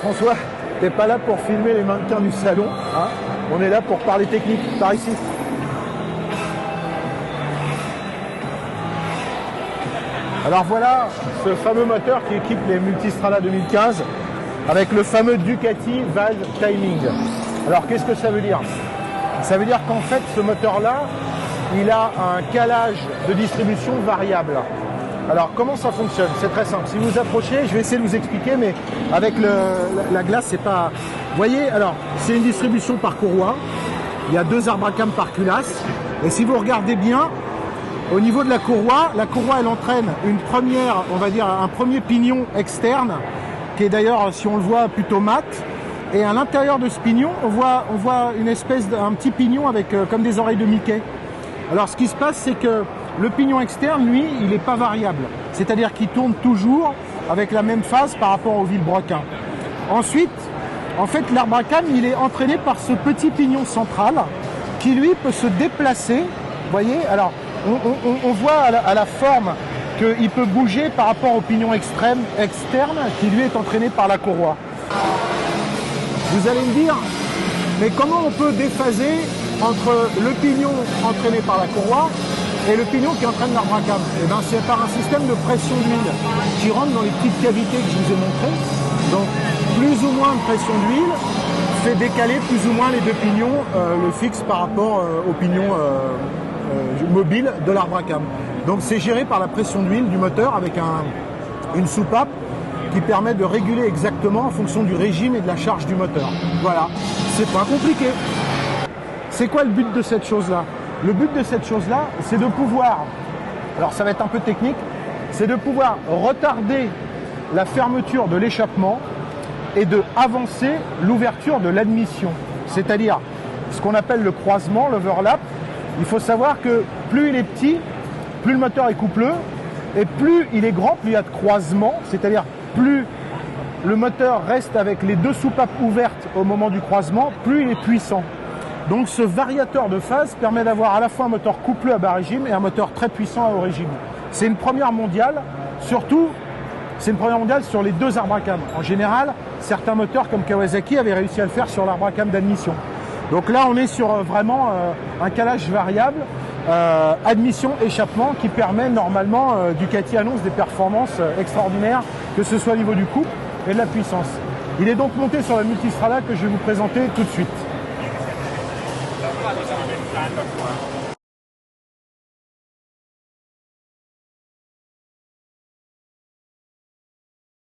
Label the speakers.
Speaker 1: François, t'es pas là pour filmer les mannequins du salon, hein. On est là pour parler technique, par ici. Alors voilà ce fameux moteur qui équipe les Multistrada 2015 avec le fameux Ducati Valve Timing. Alors qu'est-ce que ça veut dire? Ça veut dire qu'en fait ce moteur-là, il a un calage de distribution variable. Alors comment ça fonctionne? C'est très simple. Si vous approchez, je vais essayer de vous expliquer, mais avec la glace, c'est pas... Vous voyez, alors c'est une distribution par courroie. Il y a 2 arbres à cam par culasse. Et si vous regardez bien, au niveau de la courroie elle entraîne une première, on va dire un premier pignon externe, qui est d'ailleurs, si on le voit, plutôt mat. Et à l'intérieur de ce pignon, on voit une espèce d'un petit pignon avec comme des oreilles de Mickey. Alors ce qui se passe, c'est que le pignon externe, lui, il n'est pas variable. C'est-à-dire qu'il tourne toujours avec la même phase par rapport au vilebrequin. Ensuite, en fait, l'arbre à cam, il est entraîné par ce petit pignon central qui, lui, peut se déplacer. Vous voyez? Alors, on voit à la forme qu'il peut bouger par rapport au pignon externe qui, lui, est entraîné par la courroie. Vous allez me dire, mais comment on peut déphaser entre le pignon entraîné par la courroie et le pignon qui entraîne l'arbre à cam? Eh bien, c'est par un système de pression d'huile qui rentre dans les petites cavités que je vous ai montrées. Donc, plus ou moins de pression d'huile fait décaler plus ou moins les 2 pignons, le fixe par rapport au pignon mobile de l'arbre à cam. Donc, c'est géré par la pression d'huile du moteur avec une soupape qui permet de réguler exactement en fonction du régime et de la charge du moteur. Voilà, c'est pas compliqué. C'est quoi le but de cette chose-là? Le but de cette chose-là, c'est de pouvoir, alors ça va être un peu technique, c'est de pouvoir retarder la fermeture de l'échappement et de avancer l'ouverture de l'admission. C'est-à-dire ce qu'on appelle le croisement, l'overlap. Il faut savoir que plus il est petit, plus le moteur est coupleux, et plus il est grand, plus il y a de croisement, c'est-à-dire plus le moteur reste avec les 2 soupapes ouvertes au moment du croisement, plus il est puissant. Donc ce variateur de phase permet d'avoir à la fois un moteur coupleux à bas régime et un moteur très puissant à haut régime. C'est une première mondiale, surtout c'est une première mondiale sur les 2 arbres à cam. En général, certains moteurs comme Kawasaki avaient réussi à le faire sur l'arbre à cam d'admission. Donc là on est sur vraiment un calage variable, admission-échappement qui permet normalement, Ducati annonce des performances extraordinaires, que ce soit au niveau du couple et de la puissance. Il est donc monté sur la Multistrada que je vais vous présenter tout de suite.